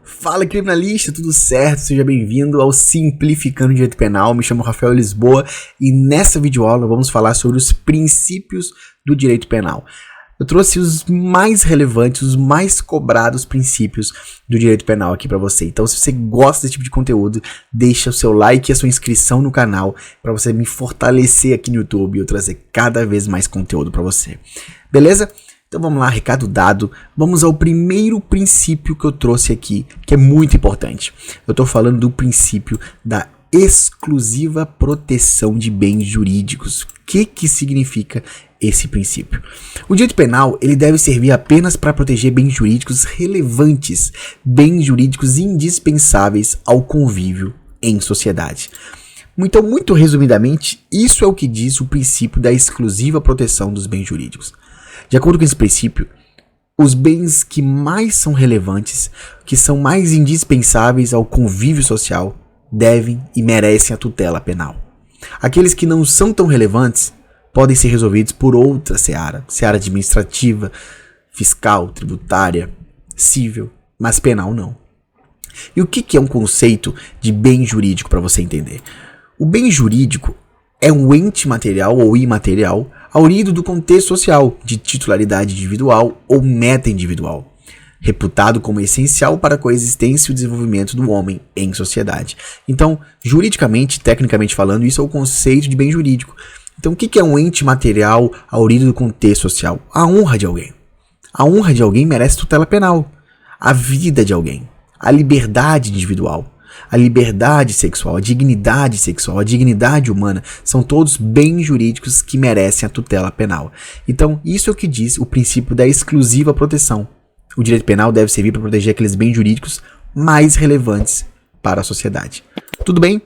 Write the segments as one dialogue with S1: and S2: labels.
S1: Fala, criminalista, tudo certo? Seja bem-vindo ao Simplificando Direito Penal. Me chamo Rafael Lisboa e nessa videoaula vamos falar sobre os princípios do direito penal. Eu trouxe os mais relevantes, os mais cobrados princípios do direito penal aqui para você. Então, se você gosta desse tipo de conteúdo, deixa o seu like e a sua inscrição no canal para você me fortalecer aqui no YouTube e eu trazer cada vez mais conteúdo para você. Beleza? Então vamos lá, recado dado, vamos ao primeiro princípio que eu trouxe aqui, que é muito importante. Eu estou falando do princípio da exclusiva proteção de bens jurídicos. O que significa esse princípio? O direito penal ele deve servir apenas para proteger bens jurídicos relevantes, bens jurídicos indispensáveis ao convívio em sociedade. Então, muito resumidamente, isso é o que diz o princípio da exclusiva proteção dos bens jurídicos. De acordo com esse princípio, os bens que mais são relevantes, que são mais indispensáveis ao convívio social, devem e merecem a tutela penal. Aqueles que não são tão relevantes podem ser resolvidos por outra seara administrativa, fiscal, tributária, civil, mas penal não. E o que é um conceito de bem jurídico para você entender? O bem jurídico é um ente material ou imaterial aurido do contexto social, de titularidade individual ou meta-individual, reputado como essencial para a coexistência e o desenvolvimento do homem em sociedade. Então, juridicamente, tecnicamente falando, isso é o conceito de bem jurídico. Então, o que é um ente material aurido do contexto social? A honra de alguém. A honra de alguém merece tutela penal. A vida de alguém. A liberdade individual. A liberdade sexual, a dignidade humana, são todos bens jurídicos que merecem a tutela penal. Então, isso é o que diz o princípio da exclusiva proteção. O direito penal deve servir para proteger aqueles bens jurídicos mais relevantes para a sociedade. Tudo bem?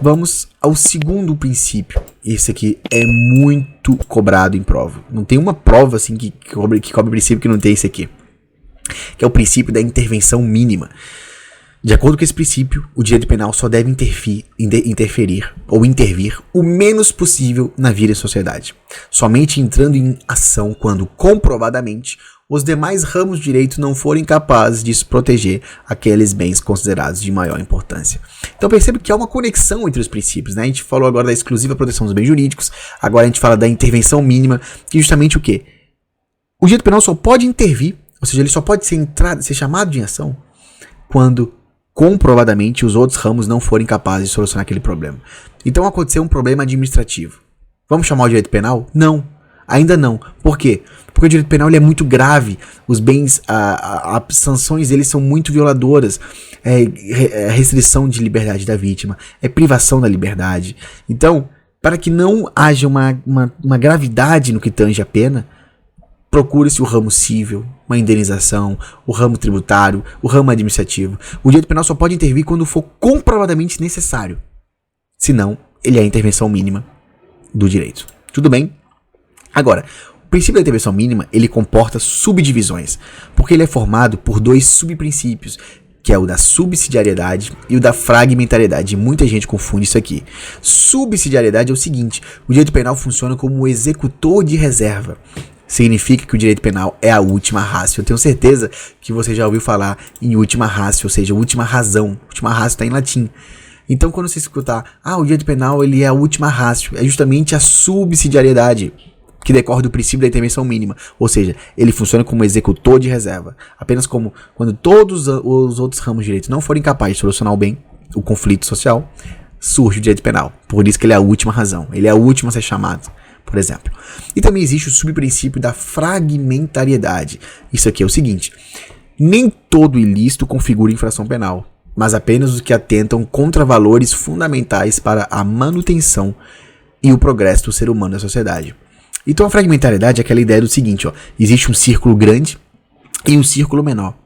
S1: Vamos ao segundo princípio. Esse aqui é muito cobrado em prova. Não tem uma prova assim que cobre princípio que não tem esse aqui. Que é o princípio da intervenção mínima. De acordo com esse princípio, o direito penal só deve interferir ou intervir o menos possível na vida e sociedade, somente entrando em ação quando, comprovadamente, os demais ramos do direito não forem capazes de proteger aqueles bens considerados de maior importância. Então percebe que há uma conexão entre os princípios, né? A gente falou agora da exclusiva proteção dos bens jurídicos, agora a gente fala da intervenção mínima, que é justamente o quê? O direito penal só pode intervir, ou seja, ele só pode ser chamado de ação quando comprovadamente os outros ramos não forem capazes de solucionar aquele problema. Então aconteceu um problema administrativo. Vamos chamar o direito penal? Não, ainda não. Por quê? Porque o direito penal ele é muito grave. Os bens, as sanções eles são muito violadoras. É restrição de liberdade da vítima, é privação da liberdade. Então, para que não haja uma gravidade no que tange a pena, procura-se o ramo civil, uma indenização, o ramo tributário, o ramo administrativo. O direito penal só pode intervir quando for comprovadamente necessário. Senão, ele é a intervenção mínima do direito. Tudo bem? Agora, o princípio da intervenção mínima, ele comporta subdivisões, porque ele é formado por dois subprincípios, que é o da subsidiariedade e o da fragmentariedade. Muita gente confunde isso aqui. Subsidiariedade é o seguinte: o direito penal funciona como um executor de reserva. Significa que o direito penal é a última ratio. Eu tenho certeza que você já ouviu falar em última ratio, ou seja, última razão. Última ratio está em latim. Então, quando você escutar, o direito penal ele é a última ratio, é justamente a subsidiariedade que decorre do princípio da intervenção mínima. Ou seja, ele funciona como executor de reserva. Apenas como quando todos os outros ramos de direito não forem capazes de solucionar o conflito social, surge o direito penal. Por isso que ele é a última razão. Ele é a última a ser chamado, por exemplo. E também existe o subprincípio da fragmentariedade. Isso aqui é o seguinte: nem todo ilícito configura infração penal, mas apenas os que atentam contra valores fundamentais para a manutenção e o progresso do ser humano na sociedade. Então a fragmentariedade é aquela ideia do seguinte: existe um círculo grande e um círculo menor.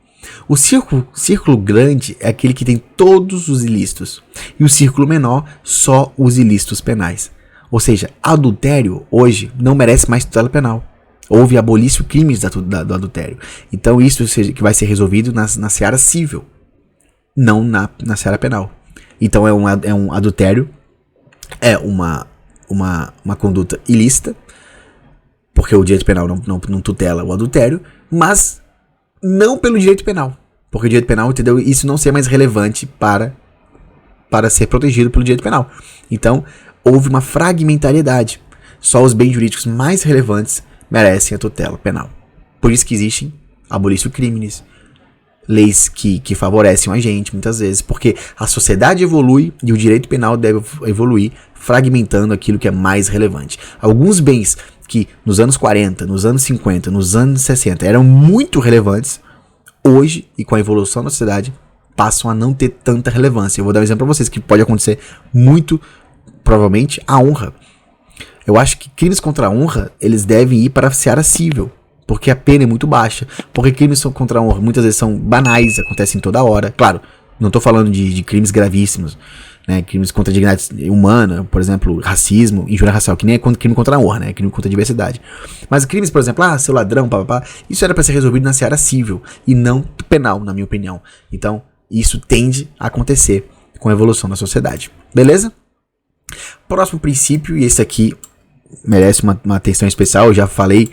S1: O círculo grande é aquele que tem todos os ilícitos, e o círculo menor só os ilícitos penais. Ou seja, adultério hoje não merece mais tutela penal. Houve abolício crimes do adultério. Então isso que vai ser resolvido na seara civil, não na seara penal. Então é um adultério, é uma conduta ilícita, porque o direito penal não tutela o adultério, mas não pelo direito penal. Porque o direito penal entendeu isso não ser mais relevante para ser protegido pelo direito penal. Então, houve uma fragmentariedade. Só os bens jurídicos mais relevantes merecem a tutela penal. Por isso que existem abolição crimes, leis que favorecem a gente, muitas vezes, porque a sociedade evolui e o direito penal deve evoluir, fragmentando aquilo que é mais relevante. Alguns bens que nos anos 40, nos anos 50, nos anos 60 eram muito relevantes, hoje, e com a evolução da sociedade, passam a não ter tanta relevância. Eu vou dar um exemplo para vocês que pode acontecer muito, provavelmente, a honra. Eu acho que crimes contra a honra, eles devem ir para a seara civil, porque a pena é muito baixa, porque crimes contra a honra muitas vezes são banais, acontecem toda hora. Claro, não estou falando de crimes gravíssimos, né, crimes contra a dignidade humana, por exemplo, racismo, injúria racial, que nem é crime contra a honra, né, crime contra a diversidade. Mas crimes, por exemplo, seu ladrão, papapá, isso era para ser resolvido na seara civil e não penal, na minha opinião. Então, isso tende a acontecer com a evolução da sociedade. Beleza? Próximo princípio, e esse aqui merece uma atenção especial, eu já falei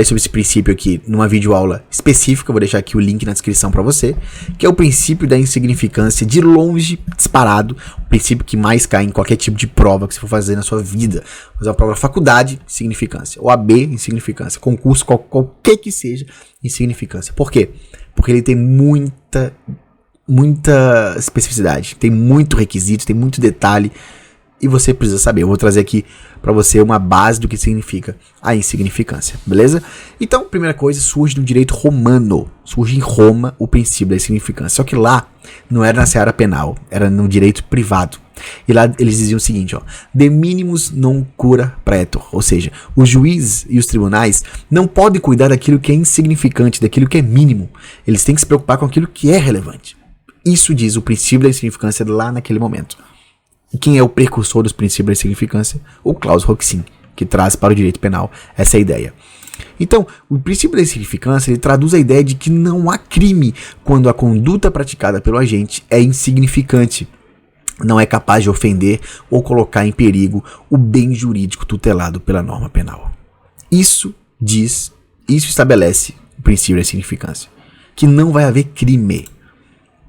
S1: sobre esse princípio aqui numa videoaula específica, vou deixar aqui o link na descrição para você, que é o princípio da insignificância, de longe, disparado, o princípio que mais cai em qualquer tipo de prova que você for fazer na sua vida. Fazer uma prova da faculdade, insignificância. OAB, insignificância. Concurso, qualquer que seja, insignificância. Por quê? Porque ele tem muita especificidade, tem muito requisito, tem muito detalhe, e você precisa saber. Eu vou trazer aqui para você uma base do que significa a insignificância, beleza? Então, primeira coisa, surge no direito romano, surge em Roma o princípio da insignificância, só que lá não era na seara penal, era no direito privado. E lá eles diziam o seguinte, ó: de minimus non cura praetor, ou seja, os juízes e os tribunais não podem cuidar daquilo que é insignificante, daquilo que é mínimo, eles têm que se preocupar com aquilo que é relevante. Isso diz o princípio da insignificância lá naquele momento. E quem é o precursor dos princípios da insignificância? O Klaus Roxin, que traz para o direito penal essa ideia. Então, o princípio da insignificância ele traduz a ideia de que não há crime quando a conduta praticada pelo agente é insignificante, não é capaz de ofender ou colocar em perigo o bem jurídico tutelado pela norma penal. Isso estabelece o princípio da insignificância, que não vai haver crime.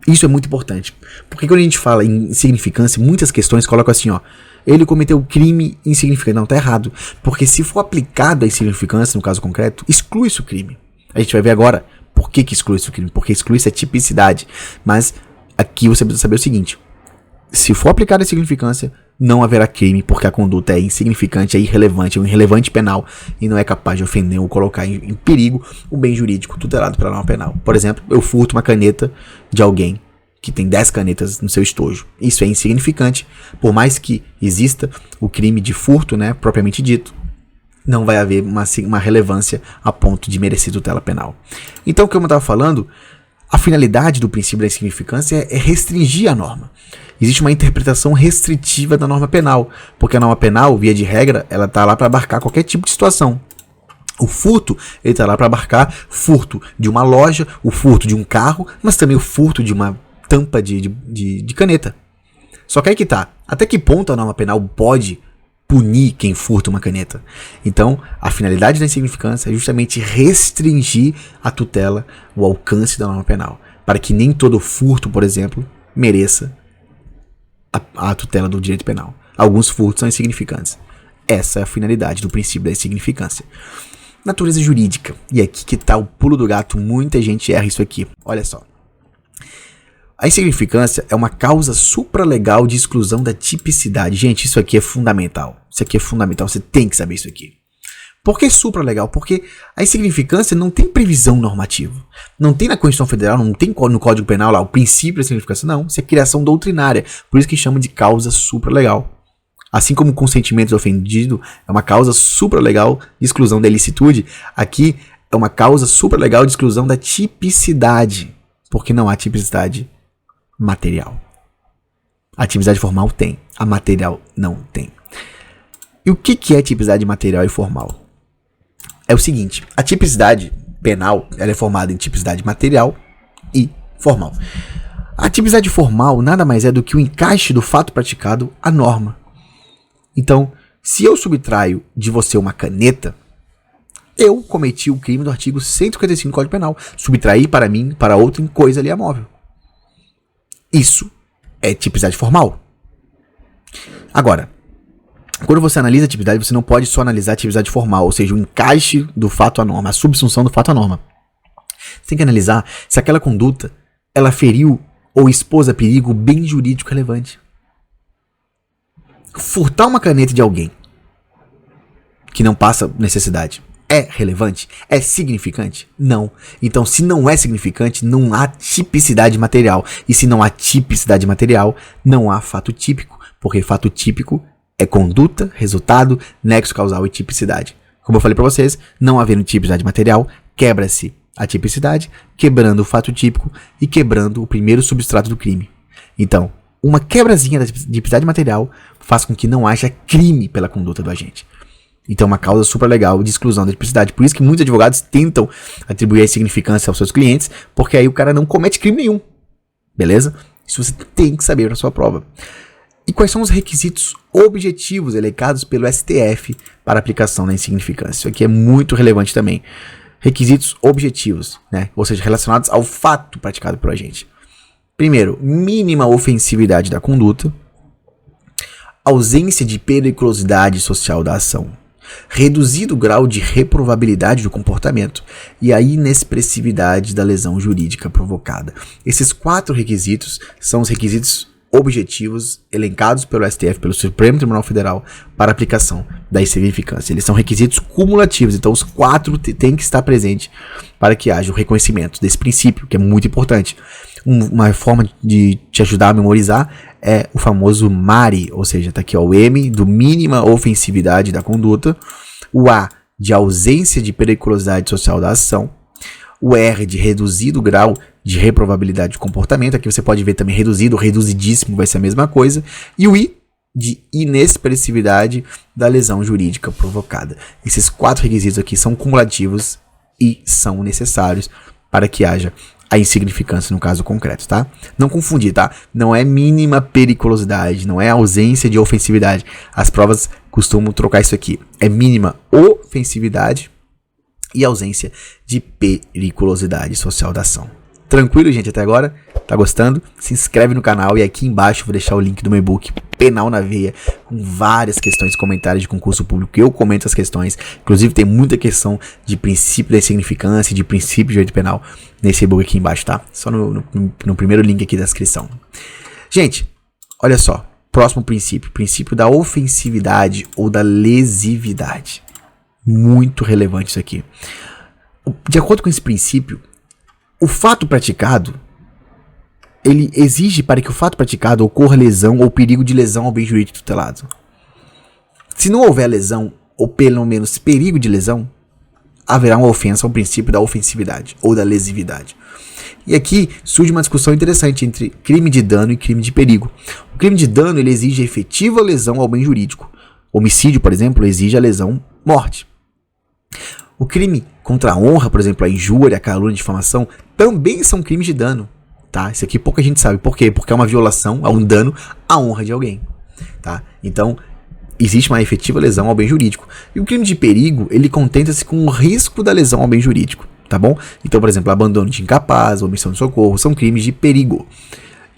S1: Isso é muito importante, porque quando a gente fala em insignificância, muitas questões colocam assim, ó: ele cometeu crime insignificante. Não, tá errado, porque se for aplicado a insignificância, no caso concreto, exclui-se o crime. A gente vai ver agora por que exclui-se o crime, porque exclui-se a tipicidade. Mas aqui você precisa saber o seguinte: se for aplicada a insignificância, não haverá crime, porque a conduta é insignificante, é irrelevante, é um irrelevante penal e não é capaz de ofender ou colocar em perigo o bem jurídico tutelado pela norma penal. Por exemplo, eu furto uma caneta de alguém que tem 10 canetas no seu estojo. Isso é insignificante, por mais que exista o crime de furto, né, propriamente dito, não vai haver uma relevância a ponto de merecer tutela penal. Então, como eu estava falando, a finalidade do princípio da insignificância é restringir a norma. Existe uma interpretação restritiva da norma penal, porque a norma penal, via de regra, ela está lá para abarcar qualquer tipo de situação. O furto, ele está lá para abarcar furto de uma loja, o furto de um carro, mas também o furto de uma tampa de caneta. Só que aí que tá, até que ponto a norma penal pode punir quem furta uma caneta? Então, a finalidade da insignificância é justamente restringir a tutela, o alcance da norma penal, para que nem todo furto, por exemplo, mereça a tutela do direito penal. Alguns furtos são insignificantes. Essa é a finalidade do princípio da insignificância. Natureza jurídica. E aqui que tá o pulo do gato, muita gente erra isso aqui. Olha só. A insignificância é uma causa supralegal de exclusão da tipicidade. Gente, isso aqui é fundamental. Isso aqui é fundamental, você tem que saber isso aqui. Por que supralegal? Porque a insignificância não tem previsão normativa. Não tem na Constituição Federal, não tem no Código Penal lá o princípio da insignificância. Não, isso é criação doutrinária. Por isso que chama de causa supralegal. Assim como o consentimento ofendido é uma causa supralegal de exclusão da ilicitude, aqui é uma causa supralegal de exclusão da tipicidade. Porque não há tipicidade material. A tipicidade formal tem, a material não tem. E o que é tipicidade material e formal? É o seguinte: a tipicidade penal ela é formada em tipicidade material e formal. A tipicidade formal nada mais é do que o encaixe do fato praticado à norma. Então, se eu subtraio de você uma caneta, Eu cometi o crime do artigo 155 do Código Penal. Subtrair para mim, para outro, em coisa alienável. Isso é tipicidade formal. Agora, quando você analisa a tipicidade, você não pode só analisar a tipicidade formal, ou seja, o encaixe do fato à norma, a subsunção do fato à norma. Você tem que analisar se aquela conduta, ela feriu ou expôs a perigo bem jurídico relevante. Furtar uma caneta de alguém que não passa necessidade é relevante? É significante? Não. Então, se não é significante, não há tipicidade material. E se não há tipicidade material, não há fato típico. Porque fato típico é conduta, resultado, nexo causal e tipicidade. Como eu falei para vocês, não havendo tipicidade material, quebra-se a tipicidade, quebrando o fato típico e quebrando o primeiro substrato do crime. Então, uma quebrazinha da tipicidade material faz com que não haja crime pela conduta do agente. Então, uma causa super legal de exclusão da tipicidade. Por isso que muitos advogados tentam atribuir a insignificância aos seus clientes, porque aí o cara não comete crime nenhum. Beleza? Isso você tem que saber na sua prova. E quais são os requisitos objetivos elencados pelo STF para aplicação da insignificância? Isso aqui é muito relevante também. Requisitos objetivos, né? Ou seja, relacionados ao fato praticado pelo agente. Primeiro, mínima ofensividade da conduta, ausência de periculosidade social da ação, reduzido grau de reprovabilidade do comportamento e a inexpressividade da lesão jurídica provocada. Esses 4 requisitos são os requisitos objetivos elencados pelo STF, pelo Supremo Tribunal Federal, para aplicação da insignificância. Eles são requisitos cumulativos, então os 4 têm que estar presentes para que haja o reconhecimento desse princípio, que é muito importante. Uma forma de te ajudar a memorizar é o famoso MARI, ou seja, tá aqui ó, o M do mínima ofensividade da conduta, o A de ausência de periculosidade social da ação, o R de reduzido grau de reprovabilidade de comportamento, aqui você pode ver também reduzido ou reduzidíssimo, vai ser a mesma coisa, e o I de inexpressividade da lesão jurídica provocada. Esses 4 requisitos aqui são cumulativos e são necessários para que haja a insignificância no caso concreto, tá? Não confundir, tá? Não é mínima periculosidade, não é ausência de ofensividade. As provas costumam trocar isso aqui. É mínima ofensividade e ausência de periculosidade social da ação. Tranquilo, gente, até agora? Tá gostando? Se inscreve no canal e aqui embaixo eu vou deixar o link do meu e-book Penal na Veia, com várias questões e comentários de concurso público. Eu comento as questões, inclusive tem muita questão de princípio da insignificância, de princípio de direito penal nesse e-book aqui embaixo, tá? Só no primeiro link aqui da descrição. Gente, olha só, próximo princípio, princípio da ofensividade ou da lesividade. Muito relevante isso aqui. De acordo com esse princípio, o fato praticado, ele exige para que o fato praticado ocorra lesão ou perigo de lesão ao bem jurídico tutelado. Se não houver lesão, ou pelo menos perigo de lesão, haverá uma ofensa ao princípio da ofensividade ou da lesividade. E aqui surge uma discussão interessante entre crime de dano e crime de perigo. O crime de dano ele exige efetiva lesão ao bem jurídico. Homicídio, por exemplo, exige a lesão morte. O crime contra a honra, por exemplo, a injúria, a calúnia, a difamação, também são crimes de dano, tá? Isso aqui pouca gente sabe. Por quê? Porque é uma violação, é um dano à honra de alguém, tá? Então, existe uma efetiva lesão ao bem jurídico. E o crime de perigo, ele contenta-se com o risco da lesão ao bem jurídico, tá bom? Então, por exemplo, abandono de incapaz, omissão de socorro, são crimes de perigo.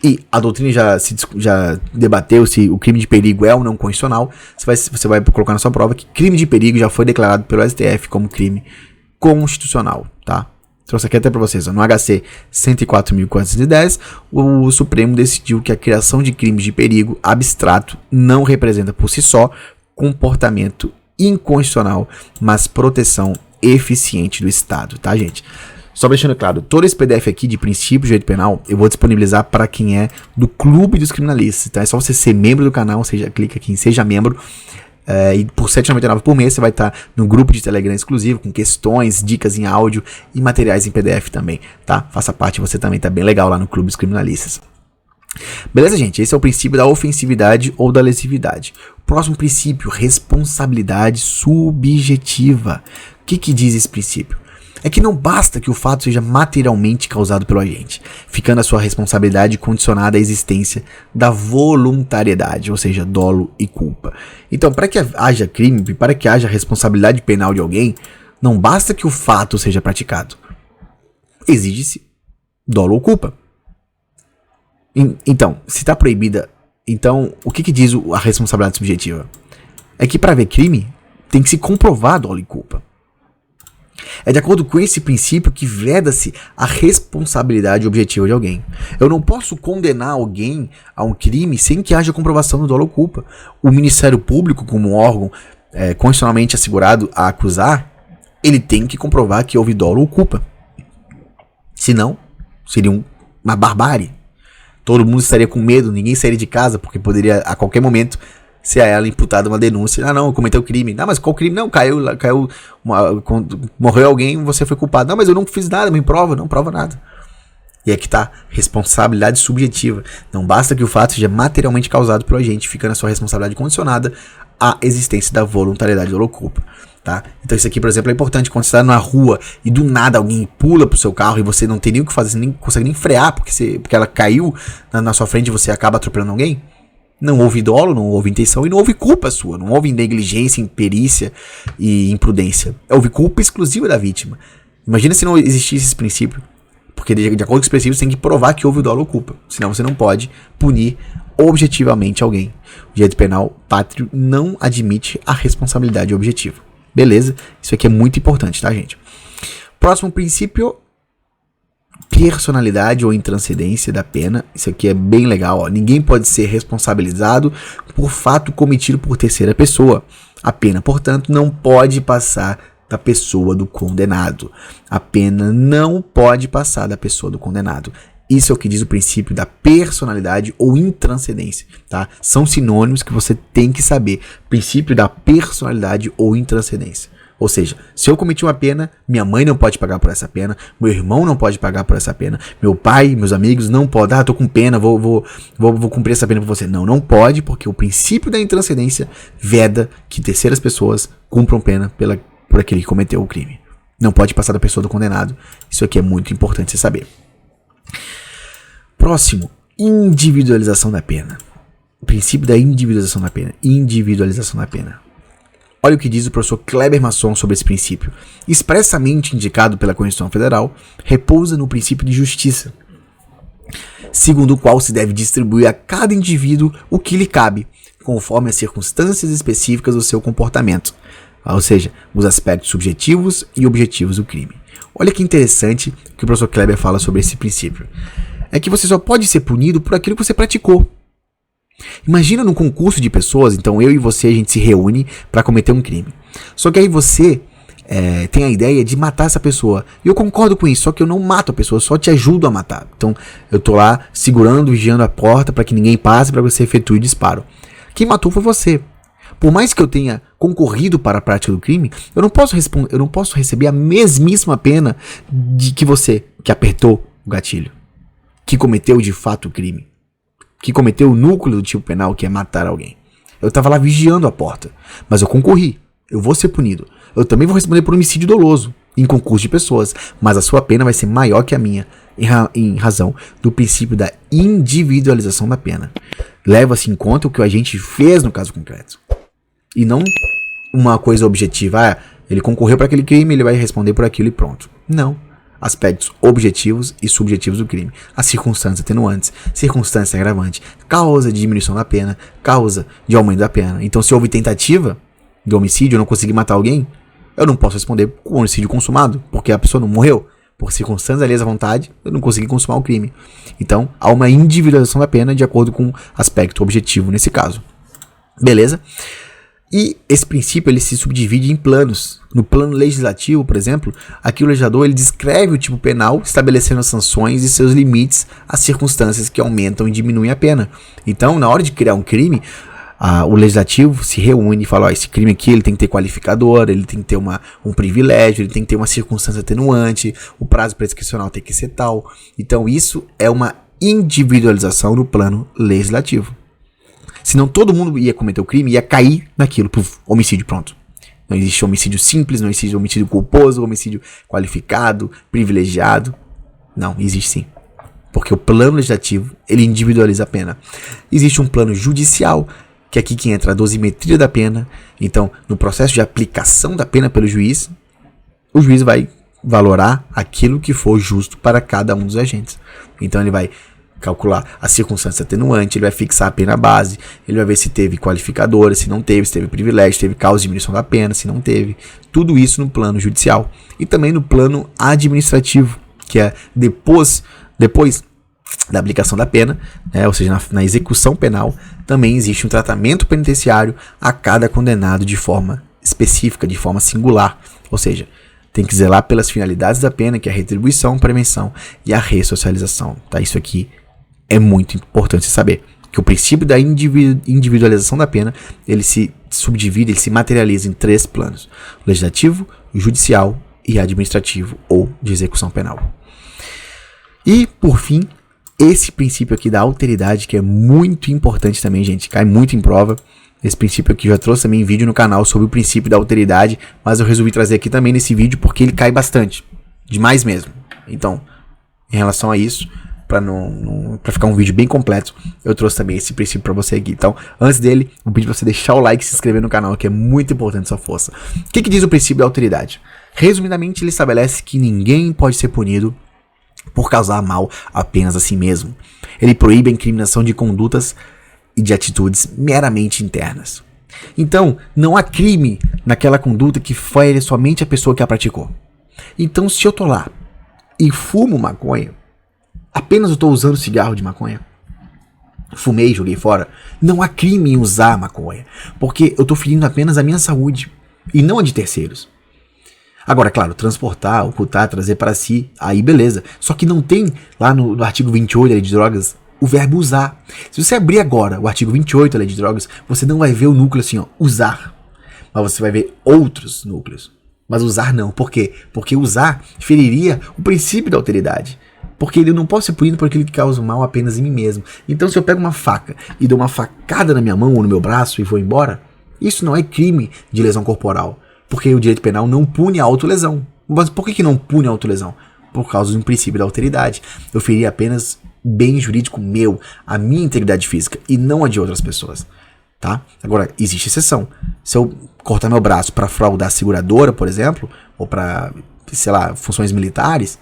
S1: E a doutrina já debateu se o crime de perigo é ou não constitucional. Você vai colocar na sua prova que crime de perigo já foi declarado pelo STF como crime constitucional, tá? Trouxe aqui até para vocês, ó, no HC 104.410, o Supremo decidiu que a criação de crimes de perigo abstrato não representa por si só comportamento inconstitucional, mas proteção eficiente do Estado, tá, gente? Só deixando claro, todo esse PDF aqui de princípios de direito penal, eu vou disponibilizar para quem é do Clube dos Criminalistas, tá? É só você ser membro do canal, ou seja, clica aqui em Seja Membro, e por R$ 7,99 por mês você vai estar no grupo de Telegram exclusivo, com questões, dicas em áudio e materiais em PDF também, tá? Faça parte, você também tá bem legal lá no Clube dos Criminalistas. Beleza, gente? Esse é o princípio da ofensividade ou da lesividade. Próximo princípio, responsabilidade subjetiva. O que diz esse princípio? É que não basta que o fato seja materialmente causado pelo agente, ficando a sua responsabilidade condicionada à existência da voluntariedade, ou seja, dolo e culpa. Então, para que haja crime, para que haja responsabilidade penal de alguém, Não basta que o fato seja praticado. Exige-se dolo ou culpa. Então, se está proibida, então o que diz a responsabilidade subjetiva? É que para haver crime, tem que se comprovar dolo e culpa. É de acordo com esse princípio que veda-se a responsabilidade objetiva de alguém. Eu não posso condenar alguém a um crime sem que haja comprovação do dolo ou culpa. O Ministério Público, como um órgão constitucionalmente assegurado a acusar, ele tem que comprovar que houve dolo ou culpa. Senão, seria uma barbárie. Todo mundo estaria com medo, ninguém sairia de casa, porque poderia a qualquer momento ser a ela imputada uma denúncia. Ah, não, cometeu crime. Não, mas qual crime? Não, morreu alguém, você foi culpado. Não, mas eu não fiz nada, me prova. Não prova nada. E aqui tá, responsabilidade subjetiva. Não basta que o fato seja materialmente causado pelo agente, ficando a sua responsabilidade condicionada à existência da voluntariedade ou culpa. Tá? Então isso aqui, por exemplo, é importante quando você está na rua e do nada alguém pula pro seu carro e você não tem nem o que fazer, você nem consegue nem frear porque ela caiu na sua frente e você acaba atropelando alguém. Não houve dolo, não houve intenção e não houve culpa sua. Não houve negligência, imperícia e imprudência. Houve culpa exclusiva da vítima. Imagina se não existisse esse princípio. Porque de acordo com os princípios, você tem que provar que houve dolo ou culpa. Senão você não pode punir objetivamente alguém. O direito penal pátrio não admite a responsabilidade objetiva. Beleza? Isso aqui é muito importante, tá, gente? Próximo princípio, personalidade ou intranscendência da pena. Isso aqui é bem legal, ó. Ninguém pode ser responsabilizado por fato cometido por terceira pessoa. A pena, portanto, não pode passar da pessoa do condenado. A pena não pode passar da pessoa do condenado. Isso é o que diz o princípio da personalidade ou intranscendência, tá? São sinônimos que você tem que saber. Princípio da personalidade ou intranscendência. Ou seja, se eu cometi uma pena, minha mãe não pode pagar por essa pena, meu irmão não pode pagar por essa pena, meu pai, meus amigos não podem. Ah, tô com pena, vou cumprir essa pena por você. Não, não pode, porque o princípio da intranscendência veda que terceiras pessoas cumpram pena por aquele que cometeu o crime. Não pode passar da pessoa do condenado. Isso aqui é muito importante você saber. Próximo, individualização da pena. O princípio da individualização da pena. Individualização da pena. Olha o que diz o professor Kleber Masson sobre esse princípio. Expressamente indicado pela Constituição Federal, repousa no princípio de justiça, segundo o qual se deve distribuir a cada indivíduo o que lhe cabe, conforme as circunstâncias específicas do seu comportamento, ou seja, os aspectos subjetivos e objetivos do crime. Olha que interessante que o professor Kleber fala sobre esse princípio. É que você só pode ser punido por aquilo que você praticou. Imagina num concurso de pessoas, então eu e você, a gente se reúne para cometer um crime. Só que aí você tem a ideia de matar essa pessoa. E eu concordo com isso, só que eu não mato a pessoa, eu só te ajudo a matar. Então eu tô lá segurando, vigiando a porta para que ninguém passe, para que você efetue o disparo. Quem matou foi você. Por mais que eu tenha concorrido para a prática do crime, eu não posso receber a mesmíssima pena de que você, que apertou o gatilho, que cometeu de fato o crime, que cometeu o núcleo do tipo penal, que é matar alguém. Eu estava lá vigiando a porta, mas eu concorri, eu vou ser punido. Eu também vou responder por homicídio doloso em concurso de pessoas, mas a sua pena vai ser maior que a minha, em razão do princípio da individualização da pena. Leva-se em conta o que o agente fez no caso concreto, e não uma coisa objetiva. Ele concorreu para aquele crime, ele vai responder por aquilo e pronto. Não. Aspectos objetivos e subjetivos do crime. As circunstâncias atenuantes, circunstância agravante, causa de diminuição da pena, causa de aumento da pena. Então, se houve tentativa de homicídio, eu não consegui matar alguém, eu não posso responder com homicídio consumado, porque a pessoa não morreu. Por circunstâncias alheias à vontade, eu não consegui consumar o crime. Então, há uma individualização da pena de acordo com o aspecto objetivo nesse caso. Beleza? E esse princípio ele se subdivide em planos. No plano legislativo, por exemplo, aqui o legislador ele descreve o tipo penal, estabelecendo as sanções e seus limites às circunstâncias que aumentam e diminuem a pena. Então, na hora de criar um crime, o legislativo se reúne e fala: esse crime aqui ele tem que ter qualificador, ele tem que ter um privilégio, ele tem que ter uma circunstância atenuante, o prazo prescricional tem que ser tal. Então, isso é uma individualização no plano legislativo. Senão todo mundo ia cometer o crime e ia cair naquilo, homicídio, pronto. Não existe homicídio simples, não existe homicídio culposo, homicídio qualificado, privilegiado. Não, existe sim. Porque o plano legislativo, ele individualiza a pena. Existe um plano judicial, que é aqui que entra a dosimetria da pena. Então, no processo de aplicação da pena pelo juiz, o juiz vai valorar aquilo que for justo para cada um dos agentes. Então ele vai calcular a circunstância atenuante, ele vai fixar a pena base, ele vai ver se teve qualificadora, se não teve, se teve privilégio, se teve causa de diminuição da pena, se não teve. Tudo isso no plano judicial. E também no plano administrativo, que é depois da aplicação da pena, né, ou seja, na execução penal, também existe um tratamento penitenciário a cada condenado de forma específica, de forma singular. Ou seja, tem que zelar pelas finalidades da pena, que é a retribuição, prevenção e a ressocialização. Tá? Isso aqui é muito importante saber, que o princípio da individualização da pena, ele se subdivide, ele se materializa em 3 planos: legislativo, judicial e administrativo ou de execução penal. E, por fim, esse princípio aqui da alteridade, que é muito importante também, gente, cai muito em prova. Esse princípio aqui, já trouxe também vídeo no canal sobre o princípio da alteridade, mas eu resolvi trazer aqui também nesse vídeo porque ele cai bastante, demais mesmo. Então, em relação a isso, para ficar um vídeo bem completo, eu trouxe também esse princípio para você aqui. Então, antes dele, vou pedir para você deixar o like e se inscrever no canal, que é muito importante sua força. O que diz o princípio da alteridade? Resumidamente, ele estabelece que ninguém pode ser punido por causar mal apenas a si mesmo. Ele proíbe a incriminação de condutas e de atitudes meramente internas. Então, não há crime naquela conduta que fere somente a pessoa que a praticou. Então, se eu tô lá e fumo maconha, apenas eu estou usando cigarro de maconha, fumei e joguei fora, não há crime em usar maconha, porque eu estou ferindo apenas a minha saúde e não a de terceiros. Agora, claro, transportar, ocultar, trazer para si, aí beleza. Só que não tem lá no artigo 28 da Lei de Drogas o verbo usar. Se você abrir agora o artigo 28 da Lei de Drogas, você não vai ver o núcleo assim, ó, usar. Mas você vai ver outros núcleos. Mas usar não. Por quê? Porque usar feriria o princípio da alteridade. Porque eu não posso ser punido por aquilo que causa mal apenas em mim mesmo. Então, se eu pego uma faca e dou uma facada na minha mão ou no meu braço e vou embora, isso não é crime de lesão corporal. Porque o direito penal não pune a autolesão. Mas por que não pune a autolesão? Por causa do princípio da alteridade. Eu feri apenas bem jurídico meu, a minha integridade física, e não a de outras pessoas. Tá? Agora, existe exceção. Se eu cortar meu braço para fraudar a seguradora, por exemplo, ou para, sei lá, funções militares,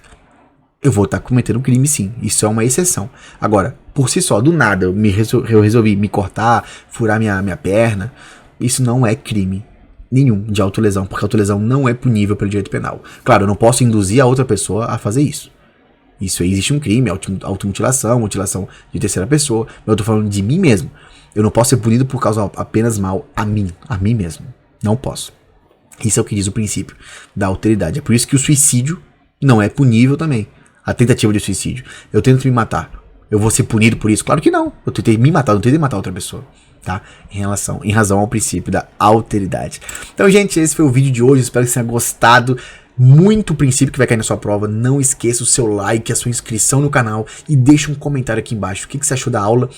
S1: eu vou estar cometendo um crime, sim. Isso é uma exceção. Agora, por si só, do nada, eu resolvi me cortar, furar minha perna, isso não é crime nenhum de autolesão, porque a autolesão não é punível pelo direito penal. Claro, eu não posso induzir a outra pessoa a fazer isso. Isso aí existe um crime, automutilação, mutilação de terceira pessoa, mas eu tô falando de mim mesmo. Eu não posso ser punido por causa apenas mal a mim mesmo. Não posso. Isso é o que diz o princípio da alteridade. É por isso que o suicídio não é punível também. A tentativa de suicídio. Eu tento me matar. Eu vou ser punido por isso? Claro que não. Eu tentei me matar, não tentei matar outra pessoa. Tá? Em razão ao princípio da alteridade. Então, gente, esse foi o vídeo de hoje. Espero que você tenha gostado. Muito princípio que vai cair na sua prova. Não esqueça o seu like, a sua inscrição no canal e deixa um comentário aqui embaixo. O que você achou da aula?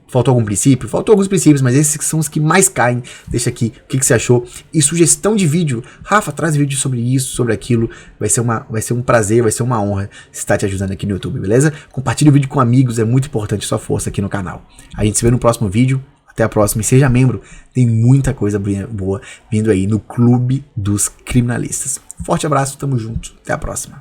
S1: Faltou algum princípio? Faltou alguns princípios, mas esses são os que mais caem. Deixa aqui o que você achou. E sugestão de vídeo. Rafa, traz vídeo sobre isso, sobre aquilo. Vai ser um prazer, vai ser uma honra estar te ajudando aqui no YouTube, beleza? Compartilhe o vídeo com amigos, é muito importante sua força aqui no canal. A gente se vê no próximo vídeo. Até a próxima e seja membro. Tem muita coisa boa vindo aí no Clube dos Criminalistas. Forte abraço, tamo junto. Até a próxima.